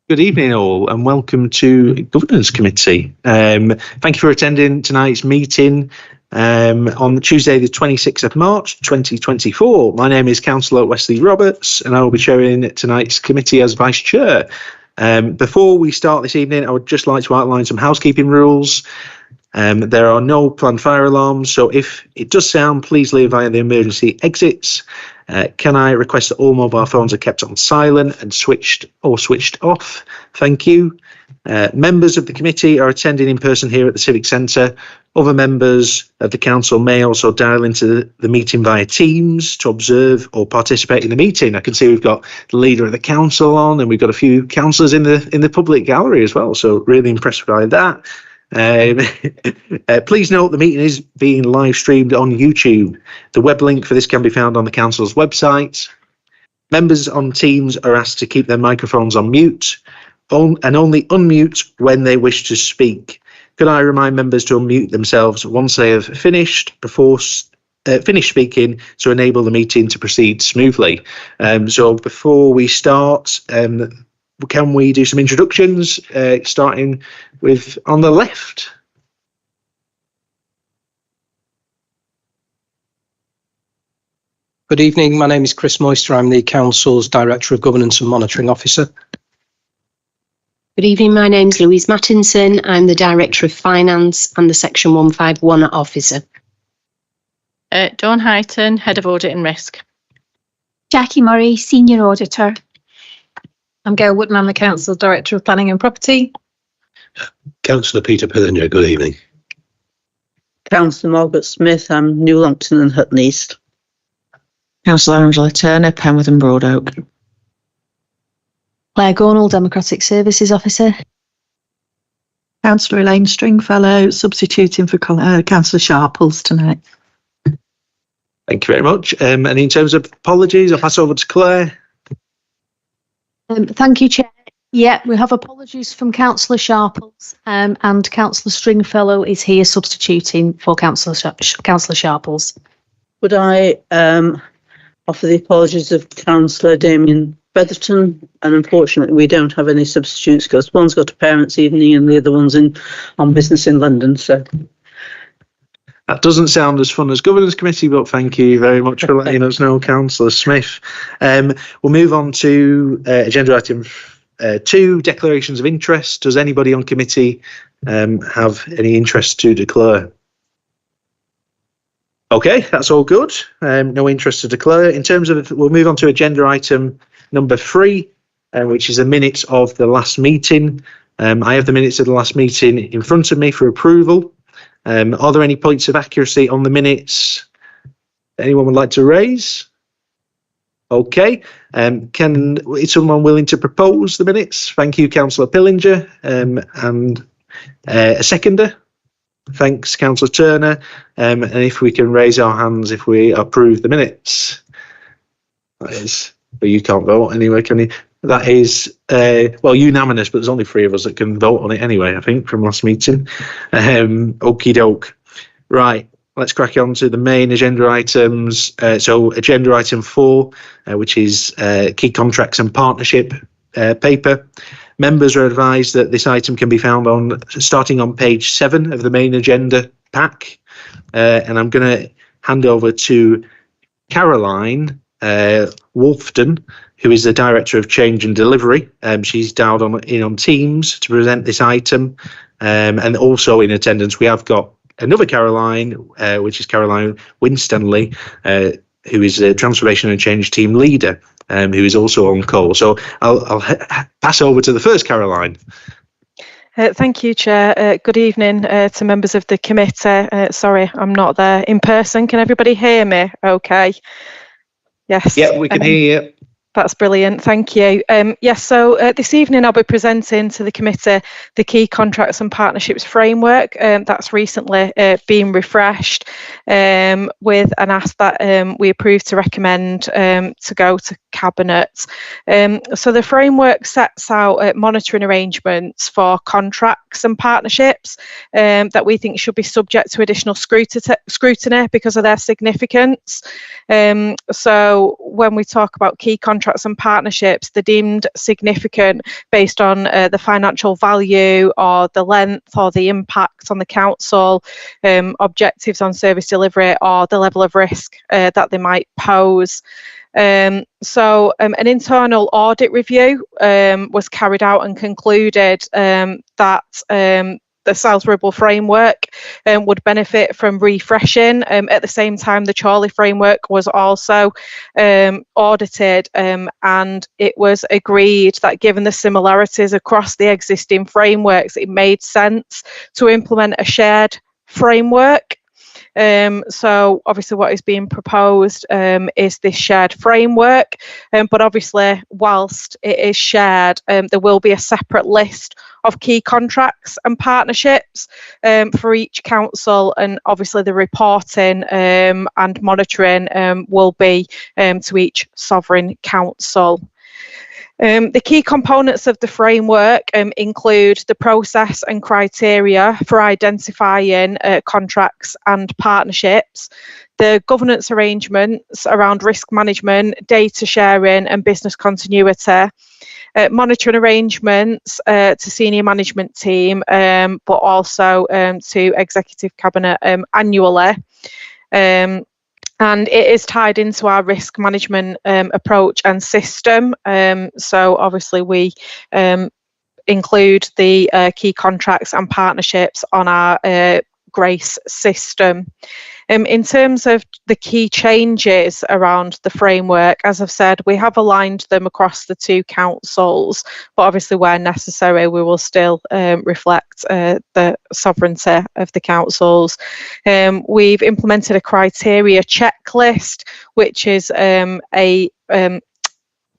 Good evening all and welcome to Governance Committee. Thank you for attending tonight's meeting on Tuesday the 26th of March 2024. My name is Councillor Wesley Roberts and I will be chairing tonight's committee as Vice Chair. Before we start this evening, I would just like to outline some housekeeping rules. There are no planned fire alarms, so if it does sound, please leave via the emergency exits. Can I request that all mobile phones are kept on silent and switched off? Thank you. Members of the committee are attending in person here at the Civic Centre. Other members of the council may also dial into the meeting via Teams to observe or participate in the meeting. I can see we've got the leader of the council on, and we've got a few councillors in the public gallery as well. So really impressed by that. Please note the meeting is being live streamed on YouTube. The web link for this can be found on the council's website. Members on Teams are asked to keep their microphones on mute and only unmute when they wish to speak. Could I remind members to unmute themselves once they have finished speaking to enable the meeting to proceed smoothly. So before we start, can we do some introductions, starting with on the left? Good evening, my name is Chris Moister. I'm the Council's Director of Governance and Monitoring Officer. Good evening, my name is Louise Mattinson. I'm the Director of Finance and the Section 151 Officer. Dawn Highton, Head of Audit and Risk. Jackie Murray, Senior Auditor. I'm Gail Wootton, I'm the Council's Director of Planning and Property. Councillor Peter Pillinger, good evening. Councillor Margaret Smith, I'm New Longton and Hutton East. Councillor Angela Turner, Penworth and Broadoak. Claire Gornall, Democratic Services Officer. Councillor Elaine Stringfellow, substituting for Councillor Sharples tonight. Thank you very much. And in terms of apologies, I'll pass over to Claire. Thank you, Chair. Yeah, we have apologies from Councillor Sharples, and Councillor Stringfellow is here substituting for Councillor Sharples. Would I offer the apologies of Councillor Damien Betherton, and unfortunately we don't have any substitutes because one's got a parents' evening and the other one's on business in London. So that doesn't sound as fun as Governance Committee, but thank you very much for letting us know, Councillor Smith. We'll move on to agenda item 2, declarations of interest. Does anybody on committee have any interest to declare? Okay, that's all good. No interest to declare. In terms of, we'll move on to agenda item number 3, which is the minutes of the last meeting. I have the minutes of the last meeting in front of me for approval. Are there any points of accuracy on the minutes anyone would like to raise? Okay. Is someone willing to propose the minutes? Thank you, Councillor Pillinger. And a seconder? Thanks, Councillor Turner. And if we can raise our hands if we approve the minutes. That is, but you can't vote anyway, can you? That is, well, unanimous, but there's only 3 of us that can vote on it anyway, I think, from last meeting. Okie doke. Right, let's crack on to the main agenda items. So agenda item 4, which is key contracts and partnership paper. Members are advised that this item can be found starting on page 7 of the main agenda pack. And I'm going to hand over to Caroline Wolfton, who is the Director of Change and Delivery. She's dialed in on Teams to present this item. And also in attendance, we have got another Caroline, which is Caroline Winstanley, who is the Transformation and Change Team Leader, who is also on call. So I'll pass over to the first Caroline. Thank you, Chair. Good evening to members of the committee. Sorry, I'm not there in person. Can everybody hear me? Okay. Yes. Yeah, we can hear you. That's brilliant. Thank you. Yes, so this evening I'll be presenting to the committee the key contracts and partnerships framework that's recently been refreshed with an ask that we approve to recommend to go to Cabinet. So the framework sets out monitoring arrangements for contracts and partnerships that we think should be subject to additional scrutiny because of their significance. So when we talk about key contracts contracts and partnerships, they're deemed significant based on the financial value or the length or the impact on the council, objectives on service delivery, or the level of risk that they might pose. So an internal audit review was carried out and concluded that the South Ribble framework would benefit from refreshing. At the same time, the Chorley framework was also audited, and it was agreed that given the similarities across the existing frameworks, it made sense to implement a shared framework. So obviously what is being proposed is this shared framework, but obviously whilst it is shared, there will be a separate list of key contracts and partnerships for each council, and obviously the reporting and monitoring will be to each sovereign council. The key components of the framework include the process and criteria for identifying contracts and partnerships, the governance arrangements around risk management, data sharing and business continuity, monitoring arrangements to senior management team, but also to executive cabinet annually. And it is tied into our risk management approach and system. So obviously we include the key contracts and partnerships on our GRACE system. In terms of the key changes around the framework, as I've said, we have aligned them across the two councils, but obviously where necessary, we will still reflect the sovereignty of the councils. We've implemented a criteria checklist, which is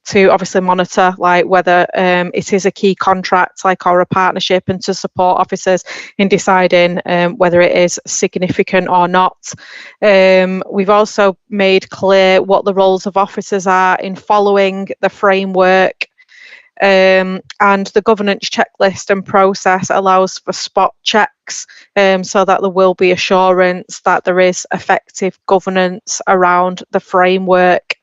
to obviously monitor like whether it is a key contract or a partnership, and to support officers in deciding whether it is significant or not. We've also made clear what the roles of officers are in following the framework, and the governance checklist and process allows for spot checks so that there will be assurance that there is effective governance around the framework.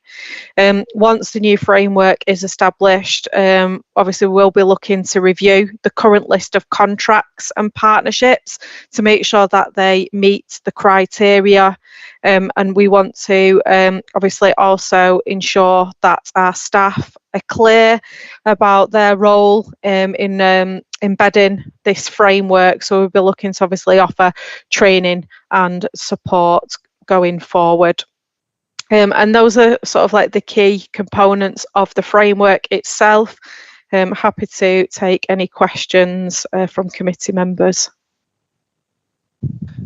Once the new framework is established, obviously we'll be looking to review the current list of contracts and partnerships to make sure that they meet the criteria, and we want to obviously also ensure that our staff are clear about their role in embedding this framework. So we'll be looking to obviously offer training and support going forward. And those are sort of like the key components of the framework itself. Happy to take any questions from committee members.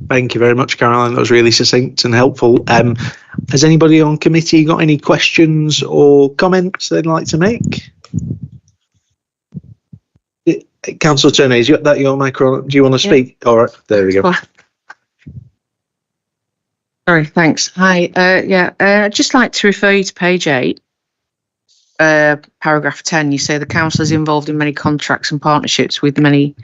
Thank you very much, Caroline. That was really succinct and helpful. Has anybody on committee got any questions or comments they'd like to make? Councillor Turner, is that your micro? Do you want to speak? All right, there we go. Sorry, thanks. Hi, I'd just like to refer you to page 8, paragraph 10. You say the council is involved in many contracts and partnerships with many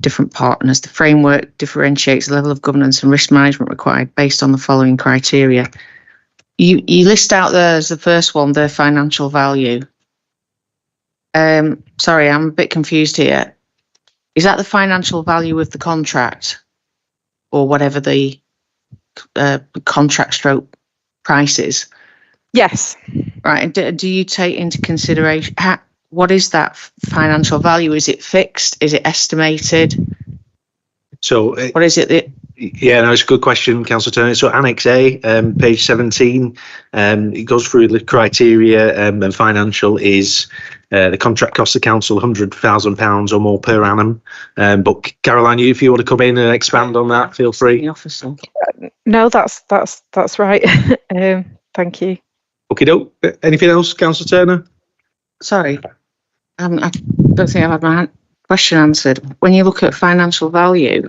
different partners. The framework differentiates the level of governance and risk management required based on the following criteria. You list out there as the first one, their financial value. Sorry, I'm a bit confused here. Is that the financial value of the contract, or whatever the contract stroke prices? Yes. Right. And do you take into consideration what is that financial value? Is it fixed? Is it estimated? So what is it? Yeah, no, it's a good question, Councillor Turner. So Annex A, page 17, it goes through the criteria, and financial is the contract costs the council £100,000 or more per annum. But Caroline, if you want to come in and expand on that, feel free. No, that's right. Thank you. Okay, doke. Anything else, Councillor Turner? Sorry, I don't think I've had my question answered. When you look at financial value,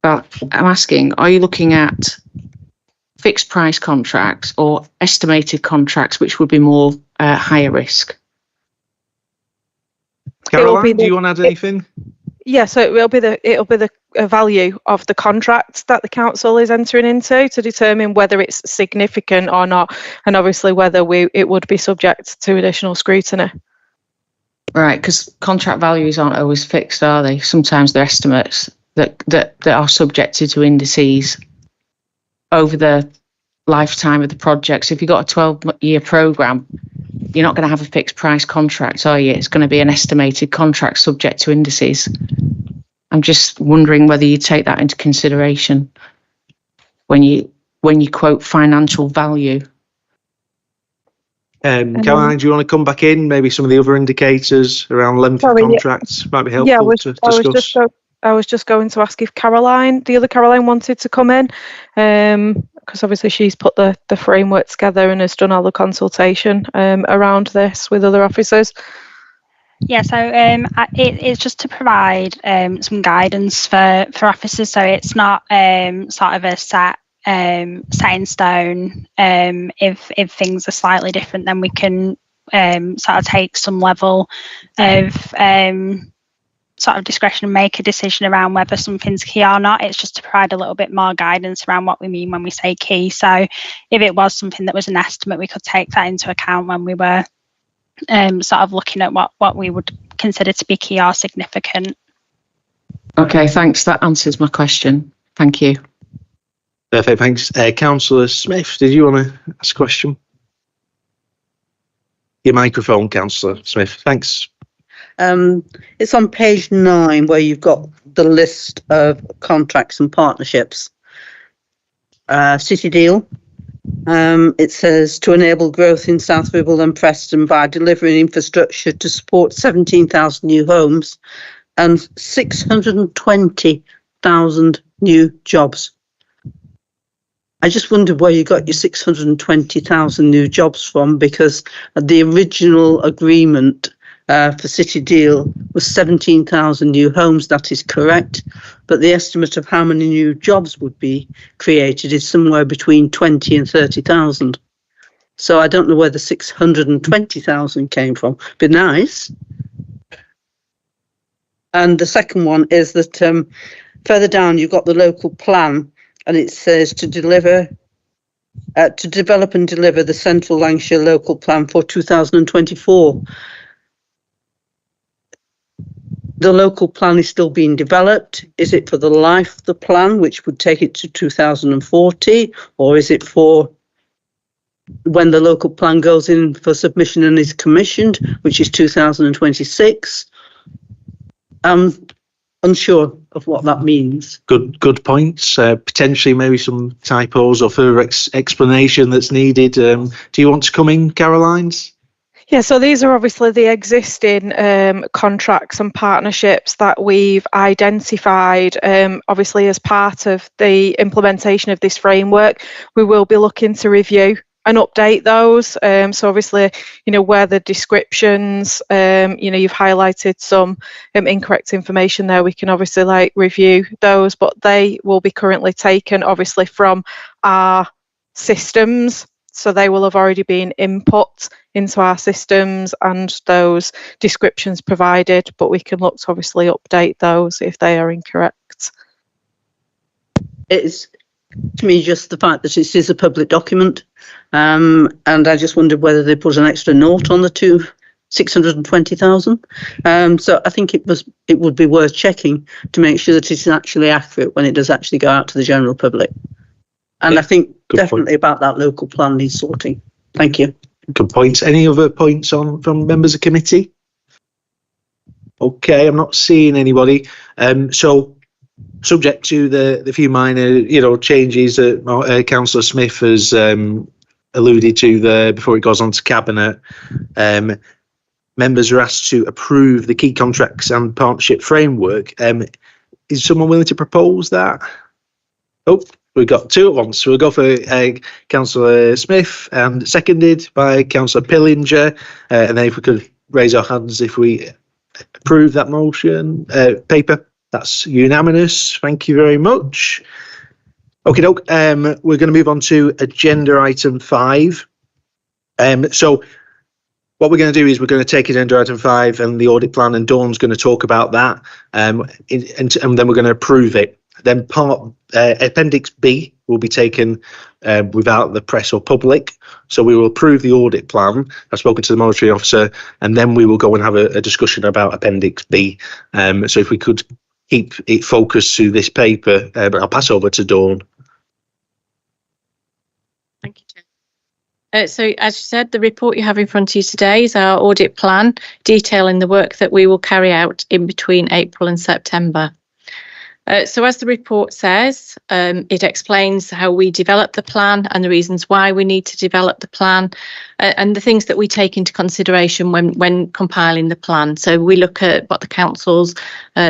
but I'm asking, are you looking at fixed price contracts or estimated contracts, which would be more higher risk? Caroline, do you want to add anything? Yeah, so it'll be the value of the contract that the council is entering into to determine whether it's significant or not, and obviously whether it would be subject to additional scrutiny. Right, because contract values aren't always fixed, are they? Sometimes they're estimates that are subjected to indices over the lifetime of the project. So if you've got a 12-year programme, you're not going to have a fixed price contract, are you? It's going to be an estimated contract subject to indices. I'm just wondering whether you take that into consideration when you quote financial value. Caroline, do you want to come back in? Maybe some of the other indicators around length of contracts might be helpful to discuss. I was just going to ask if the other Caroline wanted to come in, because obviously she's put the framework together and has done all the consultation around this with other officers. Yeah, so it's just to provide some guidance for officers, so it's not sort of a set in stone. If things are slightly different, then we can sort of take some level of sort of discretion and make a decision around whether something's key or not. It's just to provide a little bit more guidance around what we mean when we say key. So if it was something that was an estimate, we could take that into account when we were sort of looking at what we would consider to be key or significant. Okay, thanks. That answers my question. Thank you. Perfect, thanks. Councillor Smith, did you want to ask a question? Your microphone, Councillor Smith. Thanks. It's on page 9 where you've got the list of contracts and partnerships. City Deal. It says to enable growth in South Ribble and Preston by delivering infrastructure to support 17,000 new homes and 620,000 new jobs. I just wondered where you got your 620,000 new jobs from, because the original agreement for City Deal was 17,000 new homes. That is correct, but the estimate of how many new jobs would be created is somewhere between 20 and 30,000. So I don't know where the 620,000 came from. Be nice. And the second one is that further down you've got the local plan, and it says to develop and deliver the Central Lancashire Local Plan for 2024. The local plan is still being developed. Is it for the life of the plan, which would take it to 2040, or is it for when the local plan goes in for submission and is commissioned, which is 2026? I'm unsure of what that means. Good points. Potentially maybe some typos or further explanation that's needed. Do you want to come in, Caroline? Yeah, so these are obviously the existing contracts and partnerships that we've identified. Obviously, as part of the implementation of this framework, we will be looking to review and update those. So obviously, where the descriptions, you've highlighted some incorrect information there, we can obviously review those, but they will be currently taken obviously from our systems. So they will have already been input into our systems and those descriptions provided, but we can look to obviously update those if they are incorrect. It's, to me, just the fact that it is a public document, and I just wondered whether they put an extra note on the 620,000. So I think it would be worth checking to make sure that it's actually accurate when it does actually go out to the general public. And yeah, I think definitely about that local plan needs sorting. Thank you. Good points. Any other points from members of committee? Okay, I'm not seeing anybody. So subject to the few minor, changes that Councillor Smith has alluded to there before it goes on to cabinet, members are asked to approve the key contracts and partnership framework. Is someone willing to propose that? Oh, we've got two at once. So we'll go for Councillor Smith and seconded by Councillor Pillinger. And then if we could raise our hands if we approve that motion. Paper, that's unanimous. Thank you very much. Okay, doke. We're going to move on to agenda item 5. So what we're going to do is we're going to take agenda item 5 and the audit plan, and Dawn's going to talk about that, and then we're going to approve it. Then appendix B will be taken without the press or public. So we will approve the audit plan. I've spoken to the monitoring officer, and then we will go and have a discussion about appendix B. So if we could keep it focused to this paper, but I'll pass over to Dawn. Thank you, Chair. So as you said, the report you have in front of you today is our audit plan detailing the work that we will carry out in between April and September. So as the report says, it explains how we develop the plan and the reasons why we need to develop the plan, and the things that we take into consideration when compiling the plan. So we look at what the council's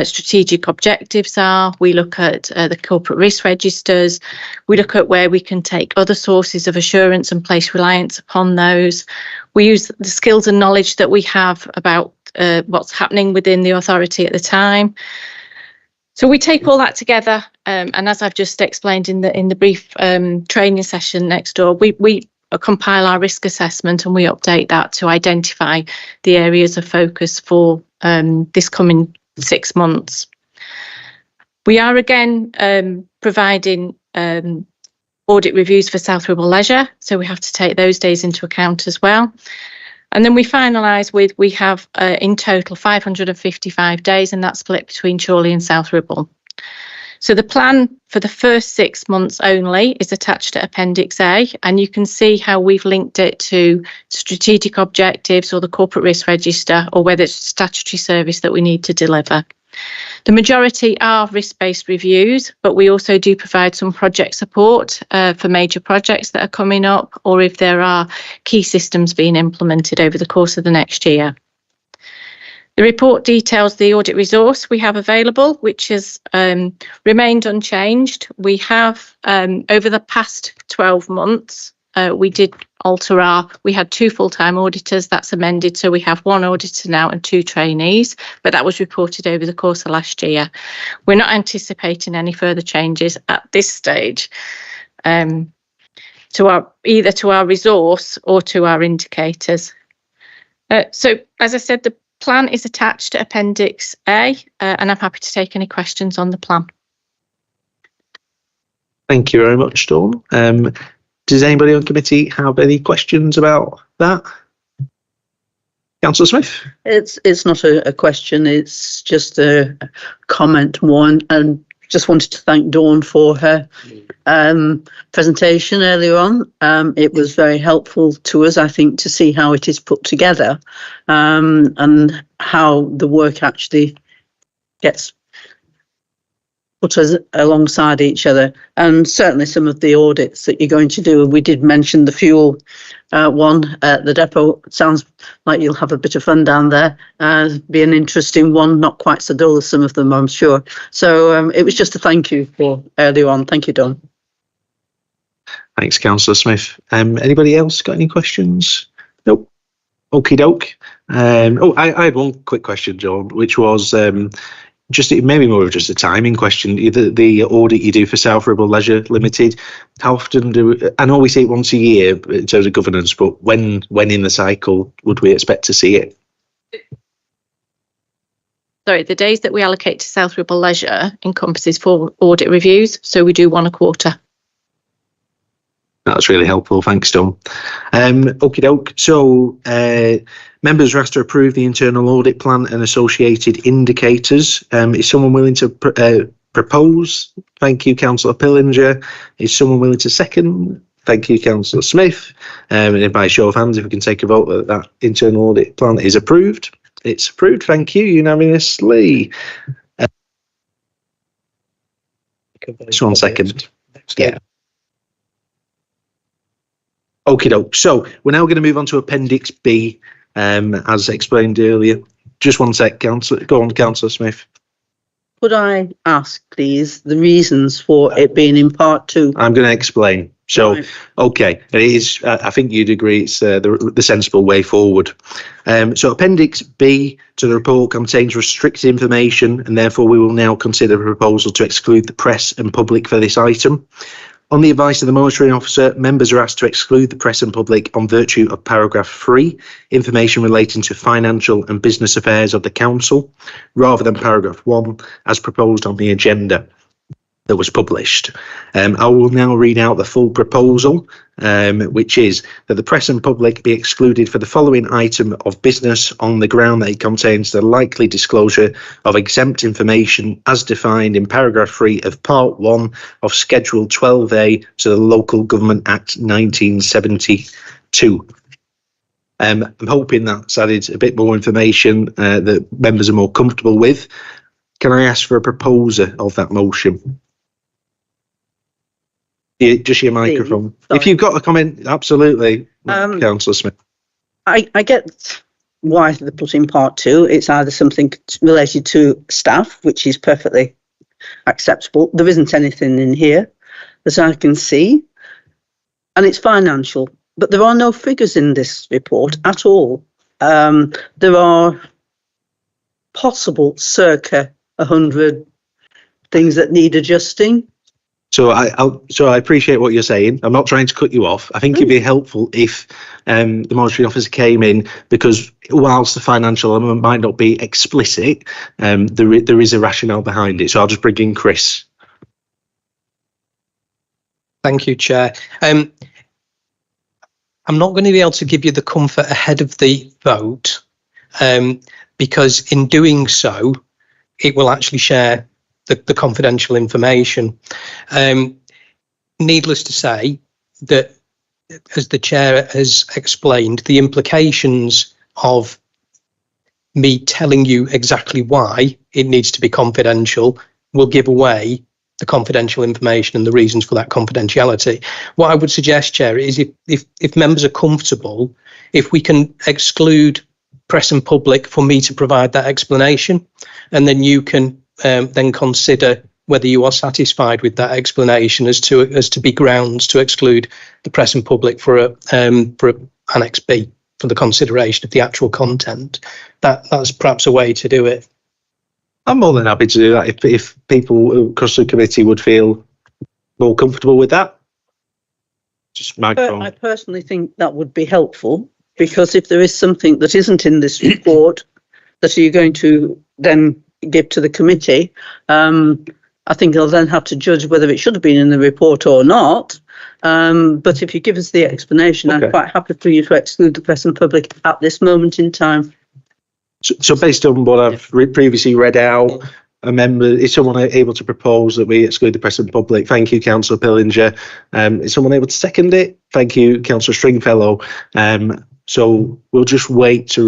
strategic objectives are, we look at the corporate risk registers, we look at where we can take other sources of assurance and place reliance upon those. We use the skills and knowledge that we have about what's happening within the authority at the time. So we take all that together, and as I've just explained in the brief training session next door, we compile our risk assessment and we update that to identify the areas of focus for this coming 6 months. We are again providing audit reviews for South Ribble Leisure, so we have to take those days into account as well. And then we finalise with, we have in total 555 days, and that's split between Chorley and South Ribble. So the plan for the first 6 months only is attached to Appendix A, and you can see how we've linked it to strategic objectives or the corporate risk register, or whether it's a statutory service that we need to deliver. The majority are risk-based reviews, but we also do provide some project support for major projects that are coming up, or if there are key systems being implemented over the course of the next year. The report details the audit resource we have available, which has remained unchanged. We have, over the past 12 months, we did alter we had 2 full-time auditors, that's amended, so we have 1 auditor now and 2 trainees, but that was reported over the course of last year. We're not anticipating any further changes at this stage to either to our resource or to our indicators. So as I said, the plan is attached to Appendix A, and I'm happy to take any questions on the plan. Thank you very much, Dawn. Does anybody on committee have any questions about that? Councillor Smith? It's not a question, it's just a comment more, and just wanted to thank Dawn for her presentation earlier on. It was very helpful to us, I think, to see how it is put together, and how the work actually gets put us alongside each other, and certainly some of the audits that you're going to do. We did mention the fuel one at the depot. It sounds like you'll have a bit of fun down there. Be an interesting one, not quite so dull as some of them, I'm sure. So it was just a thank you for earlier on. Thank you, Dawn. Thanks, Councillor Smith. Anybody else got any questions? Nope. Okie doke. I had one quick question, John, which was just maybe more of just a timing question. The audit you do for South Ribble Leisure Limited, how often I know we see it once a year in terms of governance, but when in the cycle would we expect to see it? Sorry, the days that we allocate to South Ribble Leisure encompasses 4 audit reviews, so we do 1 a quarter. That's really helpful. Thanks, Dawn. Okie doke. So members are asked to approve the internal audit plan and associated indicators. Is someone willing to propose? Thank you, Councillor Pillinger. Is someone willing to second? Thank you, Councillor Smith. And by show of hands, if we can take a vote that internal audit plan is approved. It's approved. Thank you unanimously. Just 1 second. Yeah. Okie doke. So we're now going to move on to Appendix B, as explained earlier. Just 1 sec, Councillor. Go on, Councillor Smith. Could I ask, please, the reasons for it being in Part 2? I'm going to explain. So, right. Okay, it is. I think you'd agree it's the sensible way forward. So Appendix B to the report contains restricted information, and therefore we will now consider a proposal to exclude the press and public for this item. On the advice of the monitoring officer, members are asked to exclude the press and public on virtue of paragraph 3, information relating to financial and business affairs of the council, rather than paragraph 1 as proposed on the agenda that was published. I will now read out the full proposal, which is that the press and public be excluded for the following item of business on the ground that it contains the likely disclosure of exempt information as defined in paragraph 3 of part 1 of schedule 12A to the Local Government Act 1972. I'm hoping that's added a bit more information that members are more comfortable with. Can I ask for a proposer of that motion? Yeah, just your microphone. If you've got a comment, absolutely, Councillor Smith. I get why they're put in part 2. It's either something related to staff, which is perfectly acceptable. There isn't anything in here that I can see, and it's financial. But there are no figures in this report at all. There are possible circa 100 things that need adjusting. So I appreciate what you're saying. I'm not trying to cut you off. I think it'd be helpful if the monitoring officer came in, because whilst the financial element might not be explicit, there is a rationale behind it. So I'll just bring in Chris. Thank you, Chair. I'm not going to be able to give you the comfort ahead of the vote, because in doing so, it will actually share the confidential information. Needless to say that, as the Chair has explained, the implications of me telling you exactly why it needs to be confidential will give away the confidential information and the reasons for that confidentiality. What I would suggest, Chair, is if members are comfortable, if we can exclude press and public for me to provide that explanation, and then you can then consider whether you are satisfied with that explanation as to be grounds to exclude the press and public for Annex B for the consideration of the actual content. That's perhaps a way to do it. I'm more than happy to do that if people across the committee would feel more comfortable with that. Just microphone. I personally think that would be helpful, because if there is something that isn't in this report that you're going to then give to the committee, I think they'll then have to judge whether it should have been in the report or not. But if you give us the explanation, okay, I'm quite happy for you to exclude the press and public at this moment in time. So based on what I've previously read out, is someone able to propose that we exclude the press and public? Thank you, Councillor Pillinger. Is someone able to second it? Thank you, Councillor Stringfellow. So we'll just wait to